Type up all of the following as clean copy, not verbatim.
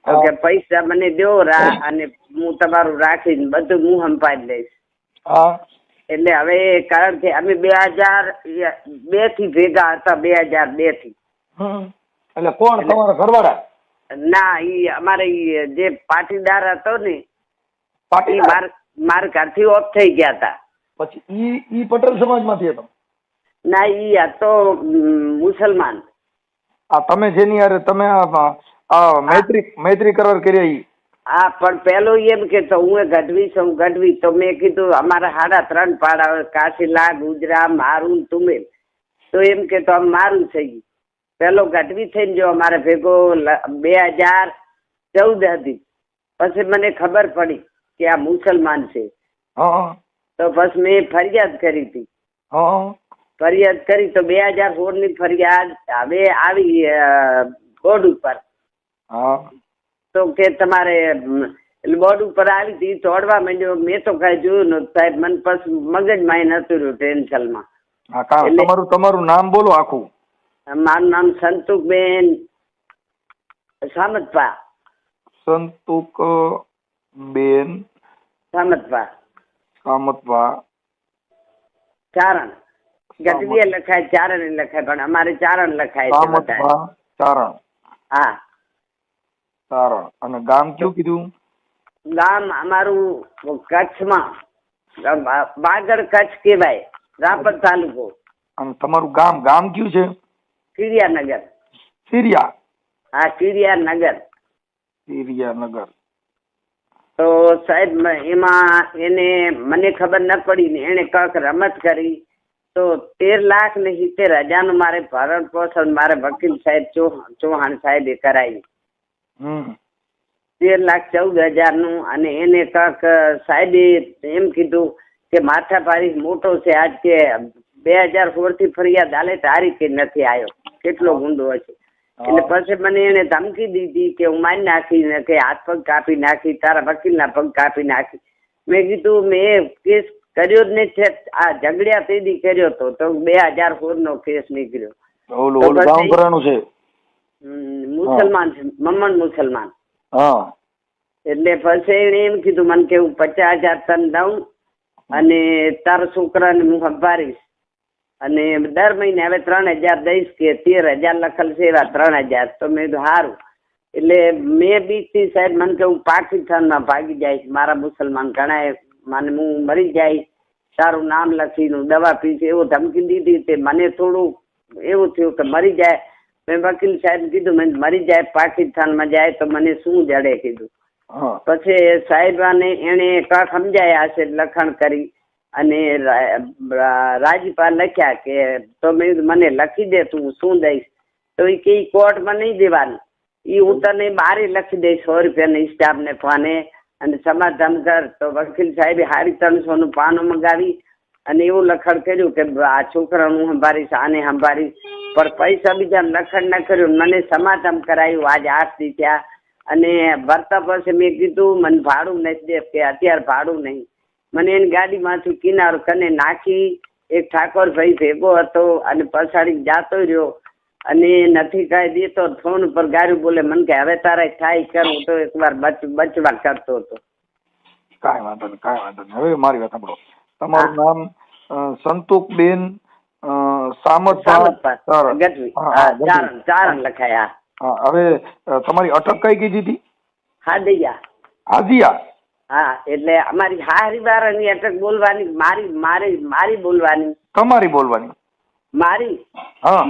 તો કે પૈસા મને દો અને હું તમારું રાખીને બધું હું સંભાળી લઈશ. એટલે હવે કારણ કે અમે 2002 થી ભેગા હતા, 2002 થી. એટલે કોણ તમારા ઘરવાળા? ના, ઈ અમારે જે પાટીદાર હતો ને, મારા ઘરથી ઓફ થઈ ગયા હતા. પછી ઈ પટેલ સમાજ માંથી હતો? ના, ઈ હતો મુસલમાન. તમે જેની યાર તમે મૈત્રી કરાર કર્યા ઈ? હા, પણ પેલો એમ કેતો હું ગઢવી છું, ગઢવી. તો મેં કીધું અમારા 3.5 પાડા, કાશીલા, ગુજરા, મારું, તુમેલ. તો એમ કેતો આમ મારું છે. પેલો ગઢવી થઈને જો અમારે ભેગો 2014 હતી. પછી મને ખબર પડી કે આ મુસલમાન છે. તો પછી મેં ફરિયાદ કરી હતી. ફરિયાદ કરી તો 2016 ની ફરિયાદ હવે આવી બોર્ડ ઉપર. તો કે તમારે બોર્ડ ઉપર આવી હતી, તોડવા માંડ્યો. મેં તો કઈ જોયું નતું સાહેબ. મને પછી મગજમાં નતું રહ્યું, ટેન્શનમાં. તમારું નામ બોલો આખું. મારું નામ સંતુકબેન સામતભા. સંતુકબેન સામતભા. ચારણ ગઢવીએ લખાય, ચારણ લખાય, પણ અમારે ચારણ લખાય છે. ચારણ. હા, ચારણ. અને ગામ કયું કીધું? ગામ અમારું કચ્છમાં, બાગડ કચ્છ કેવાય, રાપર તાલુકો. અને તમારું ગામ કયું છે? કિરિયાનગર. સિરિયા? હા, કિરિયાનગર. કિરિયાનગર. તો સાહેબ એમાં મને ખબર ન પડી ને એને કંઈક રમત કરી. તો 13,70,000 નું મારે ભરણ પોષણ મારે વકીલ સાહેબ ચૌહાણ સાહેબે કરાવી. 13,14,000 નું. અને એને કંઈક સાહેબે એમ કીધું કે માથાભારી મોટો છે. આજ કે 2016 થી ફરિયાદ હાલે તારી કે નથી આવ્યો. કેટલો ગુંડો હશે. એટલે પછી મને એને ધમકી દીધી કે હું મારી નાખી, કે હાથ પગ કાપી નાખી, તારા વકીલના પગ કાપી નાખી. મેં કીધું મેં કેસ કર્યો જ નહીં. આ ઝઘડ્યા તેદી કર્યો હતો. તો 2016 નો કેસ નીકળ્યો. મુસલમાન છે, મમ્મણ મુસલમાન. એટલે પછી એને એમ કીધું મને કે હું 50,000 તને દઉં અને તારા છોકરાને હું સંભાળીશ. અને દર મહિને હવે 3,000 દઈશ, કે 13,000 લખેલ છે એવા 3,000. તો મેં કીધું સારું. એટલે મેં બીજથી સાહેબ મને કે હું પાકિસ્તાનમાં ભાગી જઈશ, મારા મુસલમાન ઘણા મને હું મરી જઈશ, તારું નામ લખીને દવા પીશ, એવું ધમકી દીધી. તે મને થોડું એવું થયું કે મરી જાય. મેં વકીલ સાહેબ કીધું મને મરી જાય, પાકિસ્તાનમાં જાય તો મને શું જડે કીધું. પછી સાહેબાને એને કાંક સમજાયા હશે, લખણ કરી અને રાજીપા લખ્યા કે તો મેં મને લખી દે, તું શું દઈશ. તો એ કે કોર્ટમાં નહીં દેવાનું, એ હું તને બારે લખી દઈશ 100 રૂપિયાના સ્ટાફને ફાને અને સમાધાન કર. તો વકીલ સાહેબે 350 નું પાનું મંગાવી અને એવું લખણ કર્યું કે આ છોકરાનું સંભાળીશ, આને સંભાળીશ. પણ પૈસા બીજા લખણ ન કર્યું. મને સમાધાન કરાયું. આજે 8 દી થયા. અને ભરતા પાસે મેં કીધું મને ભાડું નથી દે, કે અત્યારે ભાડું નહીં. મને એની ગાડીમાંથી કિનારો કને નાખી. એક ઠાકોર ભાઈ ભેગો હતો અને પછાડી જાતો રહ્યો અને નથી કાંઈ દેતો. ફોન ઉપર ગાડી બોલે. મને કે હવે તારે થાય કરું. તો એકવાર બચવા કરતો હતો. કાંઈ વાંધો નહીં. હવે મારી વાત સાંભળો. તમારું નામ સંતુકબેન સામતભા ચારણ લખાયા. હવે તમારી અટક કઈ કીધી હતી? હાદિયા. હા, એટલે અમારી હારી વાળાની અટક બોલવાની, મારી બોલવાની. તમારી બોલવાની? મારી. હા,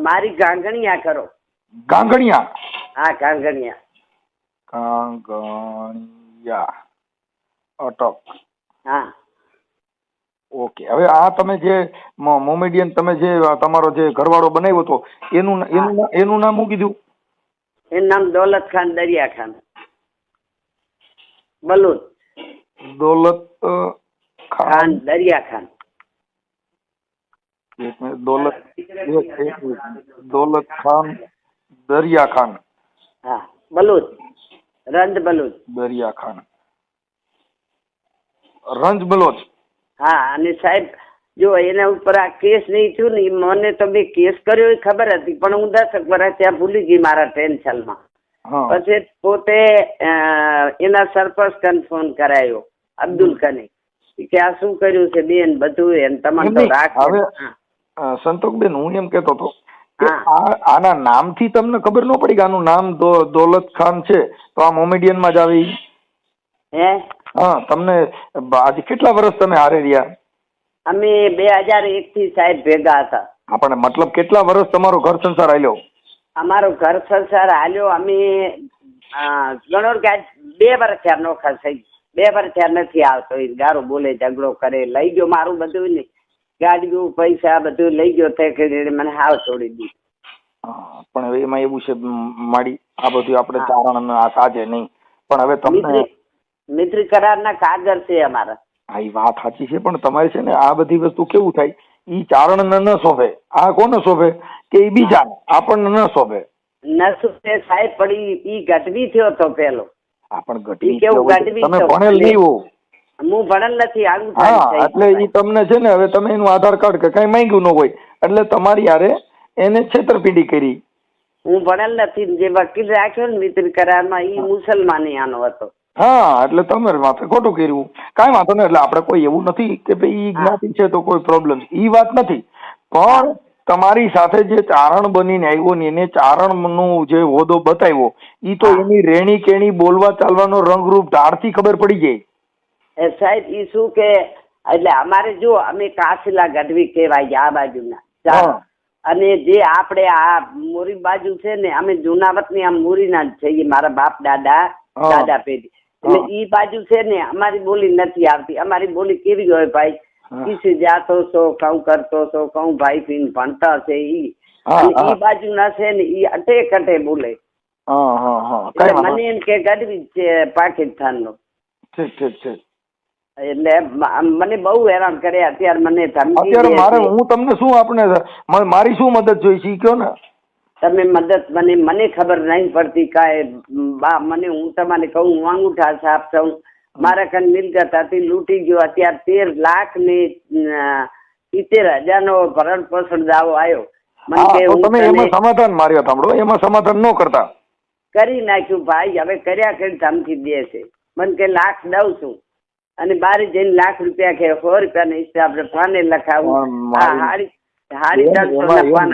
મારી ગાંગણિયા કરો. ગાંગણિયા? હા, ગાંગણિયા. અટક. હા. ઓકે. હવે આ તમે જે મોમેડિયન તમે જે તમારો જે ઘરવાળો બનાવ્યો હતો એનું નામ શું કીધું? એનું નામ દોલત ખાન દરિયા ખાન બલુત. દોલત ખાન દરિયા ખાન. દોલત ખાન દરિયા ખાન. હા, બલુત. રંજ બલુત. દરિયા ખાન રંજ બલોચ. હા. અને સાહેબ જો એના ઉપર આ કેસ નહીં થયું ને, મને તો મેં કેસ કર્યો એ ખબર હતી, પણ હું 10 વર્ષ ત્યાં ભૂલી ગઈ મારા ટેન્શનમાં. હા. પછી પોતે એના સરપંચ કન ફોન કરાયો અબ્દુલ કને કે આ શું કર્યું છે બેન બધું એમ તમને તો રાખ. હવે સંતોષબેન હું એમ કેતો હતો કે આના નામથી તમને ખબર ન પડી કે આનું નામ દોલત ખાન છે તો આ મોમેડિયન માં જ આવી? હે હા, તમને આજે કેટલા વર્ષ તમે હારે રહ્યા? અમે 2001 થી સાહેબ ભેગા હતા. આપણે મતલબ કેટલા વર્ષ તમારો ઘર સંસાર હાલ્યો? અમારો ઘર સંસાર હાલ્યો અમે ગણો કે 2 વર્ષ થયા નોખા થઈ. 2 વર્ષ થયા નથી આવતો. એ ગારો બોલે ઝઘડો કરે લઈ ગયો મારું બધું ને ગાડીઓ પૈસા બધું લઈ ગયો તે કરીને મને હાવ છોડી દીધું. પણ હવે એમાં એવું છે માડી આ બધું આપણે ચારણ આ સાજે નહીં પણ હવે તમને મિત્રી કરારના કાગળ છે અમારા. હા એ વાત સાચી છે પણ તમારે છે ને આ બધી વસ્તુ કેવું થાય ઈ ચારણને ન શોભે. આ કોને શોભે કે ઈ બીજા આપણને ન શોભે. નસુબે સાહેબ પડી ઈ ગઢવી થયો તો પેલો. પણ ગઢવી કેવું ગઢવી તમે ભણેલ નહીં હો. હું ભણેલ નથી આવું. હા એટલે ઈ તમને છે ને હવે તમે એનું આધાર કાર્ડ કે કઈ માંગ્યું ન હોય એટલે તમારી યારે એને છેતરપિંડી કરી. હું ભણેલ નથી. જે વકીલ રાખ્યો ને મિત્રી કરારમાં ઈ મુસલમાની આનો હતો. હા એટલે તમે માથે ખોટું કર્યું. કાંઈ વાંધો નહીં. એટલે આપણે કોઈ એવું નથી કે ભાઈ ઈ જ્ઞાતિ છે તો કોઈ પ્રોબ્લેમ ઈ વાત નથી. પણ તમારી સાથે જે ચારણ બનીને આવ્યો ને એને ચારણનું જે હોદો બતાવ્યો ઈ તો એની રેણી કેણી બોલવા ચાલવાનો રંગરૂપ ઢાળથી ખબર પડી જાય. સાહેબ ઈ શું કે એટલે અમારે જો અમે કાશીલા ગઢવી કહેવાય આ બાજુના અને જે આપણે આ મોરી બાજુ છે ને અમે જુનાવતની આમ મોરીના જ છીએ. મારા બાપ દાદા પેઢી એટલે ઈ બાજુ છે ને અમારી બોલી નથી આવતી. અમારી બોલી કેવી હોય ભાઈ કિસી જાતો છો કઉ કરતો છો કઉ ભાઈ પીને ભણતા છે ઈ ઈ બાજુ ના છે ને ઈ અટે કટે બોલે. મને એમ કે ગઢવી છે પાકિસ્તાન નો. એટલે મને બહુ હેરાન કર્યા. અત્યારે મને ધમકી મારે હું તમને શું આપણે મારી શું મદદ જોઈ છે કયો ને તમે મદદ મને ખબર નહીં પડતી કાંઈ બા. મને હું તમને કહું હું અંગૂઠા છાપ છું. મારા કન મિલકત હતી લૂંટી ગયો. અત્યારે 13 લાખ ને 70,000 નો ભરણ પોષણ દાવો આવ્યો. મને કે તમે એમાં સમાધાન માર્યો સાંભળો એમાં સમાધાન ન કરતા કરી નાખ્યું ભાઈ. હવે કર્યા કરી ધમકી દે છે. મને કે લાખ દઉં છું અને બારે જઈને લાખ રૂપિયા કે 100 રૂપિયાના હિસાબે પાને લખાવું.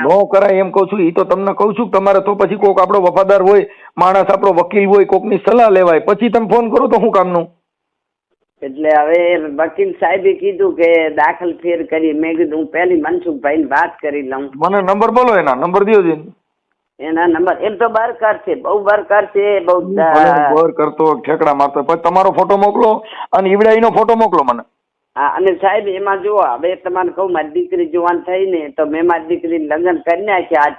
નો કરાય એમ કઉ છું. ઈ તો તમને કઉ છું તમારે તો પછી કોક આપણો વફાદાર હોય માણસ આપણો વકીલ હોય કોકની સલાહ લેવાય પછી તમે ફોન કરો તો શું કામનું. એટલે હવે વકીલ સાહેબે કીધું કે દાખલ ફેર કરી. મેં કીધું હું પેલી મનસુખભાઈ વાત કરી લઉં. મને નંબર બોલો એના નંબર દો છે. એના નંબર એમ તો બરકર છે બહુ બરકર છે બહુ બર કરતો ઠેકડા મારતો. પછી તમારો ફોટો મોકલો અને ઈવડાઈનો ફોટો મોકલો મને. હા અને સાહેબ એમાં જુઓ હવે તમારે કહું મારી દીકરી જુવાન થઈ ને તો મેં મારી દીકરી લગ્ન કરી નાખ્યા. આજ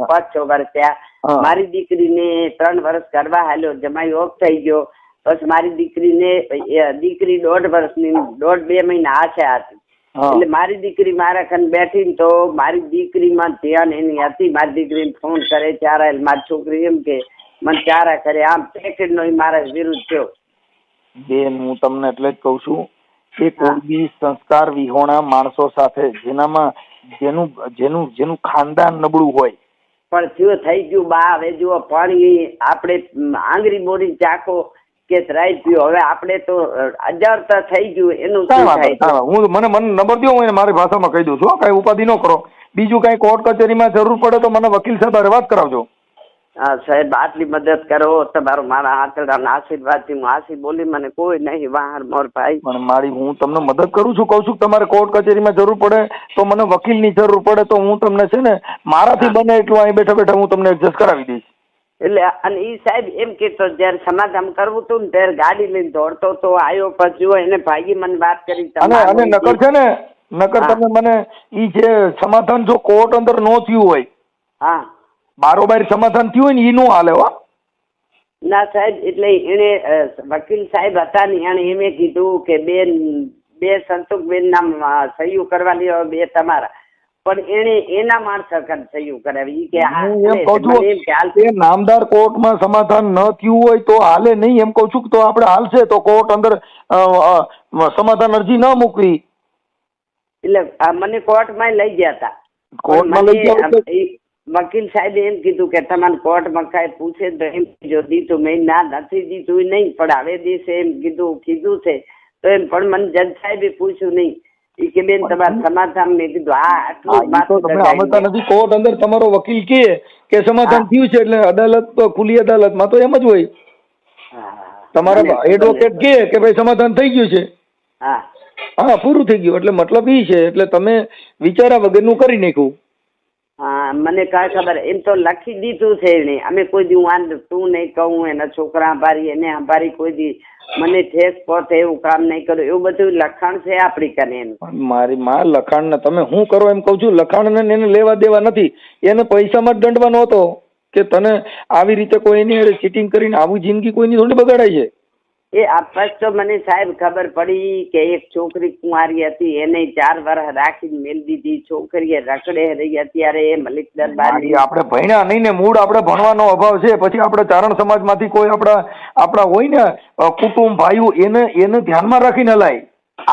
5-6 વર્ષ થયા. મારી દીકરીને 3 વર્ષ કરવા હાલ્યો જમાઈ ઓફ થઈ ગયો. બસ મારી દીકરી 1.5 વર્ષની 1.5-2 મહિના આછા હતી. એટલે મારી દીકરી મારા કન બેઠી તો મારી દીકરીમાં ધ્યાન એની હતી. મારી દીકરીને ફોન કરે ચારા મારી છોકરી એમ કે મને ચારા કરે આમ પેકેટ નો મારા વિરુદ્ધ થયો. બેન હું તમને એટલે જ કઉ છું કે કોઈ બી સંસ્કાર વિહોણા માણસો સાથે જેનામાં જેનું ખાનદાન નબળું હોય પણ થયો થઈ ગયું બા. હવે જુઓ પાણી આપણે આંગળી બોરી ચાખો કે રાઈ પીઓ. હવે આપણે તો અજરતા થઈ ગયું એનું શું થાય. હું મને નંબર દો હું મારી ભાષામાં કહી દઉં છું. કઈ ઉપાધિ ન કરો. બીજું કઈ કોર્ટ કચેરીમાં જરૂર પડે તો મને વકીલ સાહેબ વાત કરાવજો. હા સાહેબ આટલી મદદ કરો તમારો મારા આંતરડાના આશીર્વાદથી હું આશી બોલી મને કોઈ નહીં બહાર મોર ભાઈ. પણ મારી હું તમને મદદ કરું છું કહું છું તમારે કોર્ટ કચેરીમાં જરૂર પડે તો મને વકીલની જરૂર પડે તો હું તમને છે ને મારાથી બને એટલું અહીં બેઠા બેઠા હું તમને એડજસ્ટ કરાવી દઈશ. એટલે અને ઈ સાહેબ એમ કેતો જયારે સમાધાન કરવું હતું ને ત્યારે ગાડી લઈને દોડતો તો આવ્યો પછી એને ભાઈ મને વાત કરી અને નકર છે ને નકર તમે મને ઈ જે સમાધાન જો કોર્ટ અંદર નો થયું હોય હા બારોબાર સમાધાન થયું હોય ને ઈ નો હાલે હો. ના સાહેબ એટલે એને વકીલ સાહેબ હતા ને એને એમે કીધું કે બે સંતોષબેન ના સહયું કરવાની 2 તમારા પણ એને એના માણસ સહયું કરાવી કે નામદાર કોર્ટમાં સમાધાન ન થયું હોય તો હાલે નહીં એમ કઉ છું. તો આપણે હાલશે તો કોર્ટ અંદર સમાધાન અરજી ન મૂકવી. એટલે મને કોર્ટમાં લઈ ગયા હતા. કોર્ટમાં લઈ ગયા વકીલ સાહેબે એમ કીધું કે તમારે કોર્ટમાં કાંઈ પૂછે તો એમ જો દીધું મેં ના નથી દીધું નહીં પણ હવે દિવસે એમ કીધું છે તો એમ પણ મને જજ સાહેબે પૂછ્યું નહીં એ કે બેન તમારે સમાધાન મેં કીધું આટલું માથું નથી કોર્ટ અંદર તમારો વકીલ કે સમાધાન થયું છે એટલે અદાલત તો ખુલ્લી અદાલતમાં તો એમ જ હોય તમારા એડવોકેટ કે ભાઈ સમાધાન થઈ ગયું છે હા પૂરું થઈ ગયું એટલે મતલબ એ છે એટલે તમે વિચારા વગરનું કરી નાખ્યું. હા મને કાંઈ ખબર એમ તો લખી દીધું છે એને અમે કોઈ દી તું નહીં કહું એના છોકરા હંભારી એને હંભારી કોઈ દી મને ઠેસ પહોંચે એવું કામ નહીં કરું એવું બધું લખાણ છે આપણી કને એનું. મારી માં લખાણ ને તમે શું કરો એમ કઉ છું લખાણ ને એને લેવા દેવા નથી એને પૈસામાં જ દંડવાનો હતો કે તને આવી રીતે કોઈની ચીટિંગ કરીને આવું જિંદગી કોઈની થોડી બગાડાય છે. એ આપસ તો મને સાહેબ ખબર પડી કે એક છોકરી કુંવારી હતી એને 4 વર્ષ રાખીને મેલ દીધી છોકરીએ રખડે રહી અત્યારે એ મલિક દરબાર આપણે ભણ્યા નહીં ને મૂળ આપણે ભણવાનો અભાવ છે પછી આપણે ચારણ સમાજમાંથી કોઈ આપણા હોય ને કુટુંબ ભાઈઓ એને ધ્યાનમાં રાખીને લાય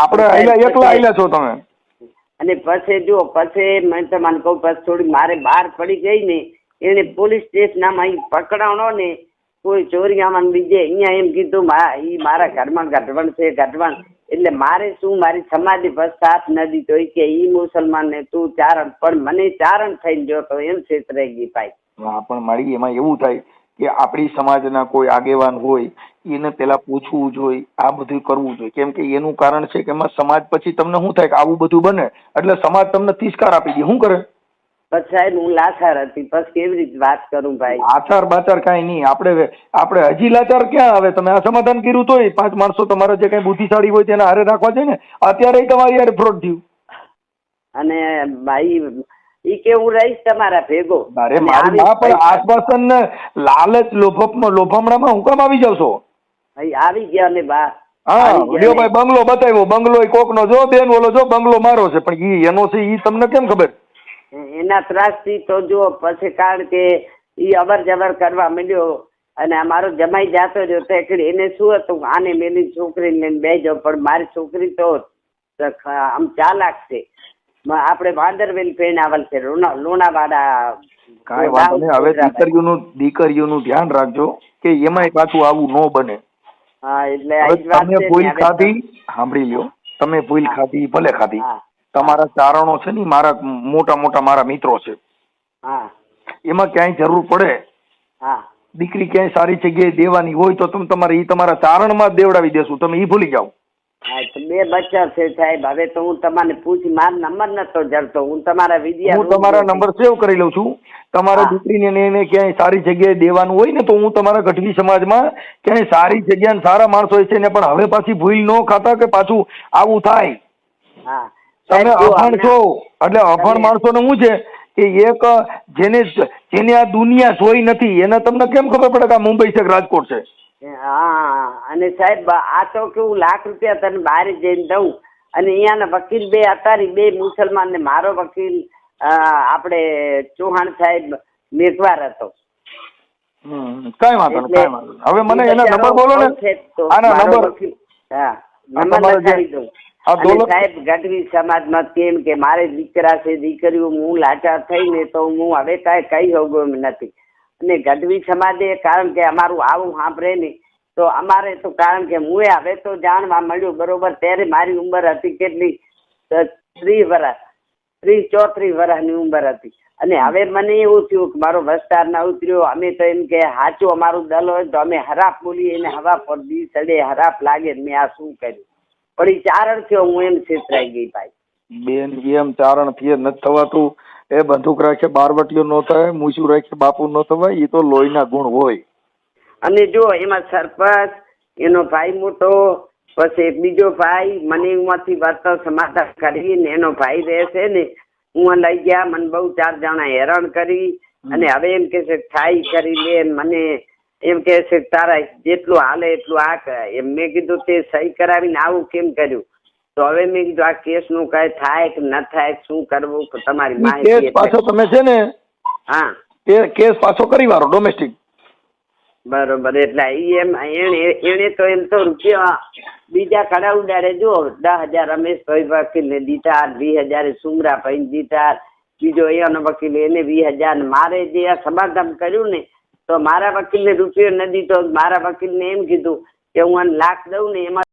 આપણે એકલા આયલા છો તમે. અને પછી મેં તમને કહું પછી થોડી મારે બહાર પડી ગઈ ને એને પોલીસ સ્ટેશનમાં પકડાણો ને કોઈ ચોરિયામાં બીજે અહીંયા એમ કીધું ઈ મારા ઘરમાં ગઢવણ છે ગઢવણ એટલે મારે શું મારી સમાધિ બસ સાથ ન દીધો કે ઈ મુસલમાન ને તું ચારણ પણ મને ચારણ થઈને જોતો એમ છેતરાઈ ગઈ ભાઈ. પણ મારી એમાં એવું થાય કે આપણી સમાજના કોઈ આગેવાન હોય એને પેલા પૂછવું જોઈએ આ બધું કરવું જોઈએ કેમ કે એનું કારણ છે કે એમાં સમાજ પછી તમને શું થાય કે આવું બધું બને એટલે સમાજ તમને તિરસ્કાર આપી દે શું કરે. પછી સાહેબ હું લાચાર હતી પછી કેવી રીતે વાત કરું ભાઈ. આચાર બાચાર કઈ નહીં આપણે હજી લાચાર ક્યાં આવે તમે આ સમાધાન કર્યું તોય 5 માણસો તમારા જે કઈ બુદ્ધિશાળી હોય તેને હારે રાખવા છે ને અત્યારે તમારી યાર ફ્રોડ થયું. અને ભાઈ ઈ કે હું રહીશ તમારા ભેગો. અરે મારી માં પણ આશ્વાસન ને લાલચ લોભમણામાં હું કામ આવી જાવ છો. આવી ગયા ને બા. હા લ્યો ભાઈ બંગલો બતાવ્યો બંગલો કોક નો જો બેન ઓલો જો બંગલો મારો છે પણ ઈ એનો છે ઈ તમને કેમ ખબર. એના ત્રાસથી તો જો પછી કારણ કે ઈ અવર જવર કરવા માંડ્યો અને અમારો જમાઈ જાતો રહ્યો તો એને શું હતું આને મેલી છોકરીને લઈને બેજો પણ મારી છોકરી તો આમ ચાલાક છે આપણે વાંદરવેલ પહેણાવલ છે લુણાવાડા. કાંઈ વાંધો નહીં હવે દીકરીઓનું ધ્યાન રાખજો કે એમાંય પાછું આવું ન બને. હા એટલે તમે ભૂલ ખાધી સાંભળી લ્યો તમે ભૂલ ખાધી ભલે ખાધી તમારા ચારણો છે ને મારા મોટા મારા મિત્રો છે એમાં ક્યાંય જરૂર પડે દીકરી ક્યાંય સારી જગ્યાએ દેવાની હોય તો તમે તમારા ચારણમાં જ દેવડાવી દેશું તમે ઈ ભૂલી જાઓ. 2 બચ્ચા છે સાહેબ હવે તો હું તમને પૂછી મારો નંબર નતો જડતો હું તમારા નંબર સેવ કરી લઉં છું. તમારા દીકરીને એને ક્યાંય સારી જગ્યાએ દેવાનું હોય ને તો હું તમારા ગઢવી સમાજમાં ક્યાંય સારી જગ્યા સારા માણસો છે ને પણ હવે પાછી ભૂલ ન ખાતા કે પાછું આવું થાય. તમે અભણ છો એટલે અભણ માણસો ને શું છે કે એક જેને આ દુનિયા જોઈ નથી એને તમને કેમ ખબર પડે કે આ મુંબઈ છે કે રાજકોટ છે. હા અને સાહેબ આ તો કેવું લાખ રૂપિયા તને બહાર જઈને દઉં અને અહીંયાના વકીલ 2 હતા 2 મુસલમાન ને મારો વકીલ આપણે ચૌહાણ સાહેબ મેઘવાર હતો. કઈ વાંધો નહીં હવે મને એના નંબર બોલો ને આના નંબર નંબર લખાવી દઉં. સાહેબ ગઢવી સમાજમાં કેમ કે મારે દીકરા છે દીકરીઓ હું લાચાર થઈને તો હું હવે કાંઈ કહી શકું એમ નથી અને ગઢવી સમાજે કારણ કે અમારું આવું સાંભળે નહીં તો અમારે તો કારણ કે હું હવે તો જાણવા મળ્યું બરોબર ત્યારે મારી ઉંમર હતી કેટલી 30 વર્ષ 34 વર્ષની ઉંમર હતી અને હવે મને એવું થયું કે મારો વસ્તાર ના ઉતર્યો અમે તો એમ કે સાચું અમારું દલ હોય તો અમે હરાપ બોલીએ એને હવા પર દી ચડે હરાપ લાગે મેં આ શું કર્યું પણ એ ચારણ થયો હું એમ છેતરાઈ ગઈ ભાઈ. બેન એમ ચારણ થી નથી થવાતું એ બંદૂક રાખે બારવટીઓ નો થાય મૂછું રાખે બાપુ નો થવાય એ તો લોહીના ગુણ હોય. અને જો એમાં સરપંચ એનો ભાઈ મોટો પછી બીજો ભાઈ મને એમાંથી વર્તન સમાધાન કરીને એનો ભાઈ રહેશે ને હું લઈ ગયા મને બહુ 4 જણા હેરાન કરી અને હવે એમ કે છે થાય કરી લે મને એમ કે છે તારા જેટલું હાલે એટલું આ એમ મેં કીધું તે સહી કરાવીને આવું કેમ કર્યું તો હવે મેં કીધું આ કેસ નું કઈ થાય કે ન થાય શું કરવું તમારી માહિતી પાછો તમે છે ને કેસ પાછો કરી વાળો ડોમેસ્ટિક બરોબર એટલે એને તો એમ તો રૂપિયા બીજા કડા ઉડાડે જો 10,000 રમેશભાઈ વકીલ ને દીધા 20,000 સુમરા ભાઈ દીધા બીજો અહીંયાનો વકીલ એને 20,000 મારે જે આ સમાધાન કર્યું ને તો મારા વકીલને રૂપિયો ન દીધો. મારા વકીલને એમ કીધું કે હું આને લાખ દઉં ને એમાં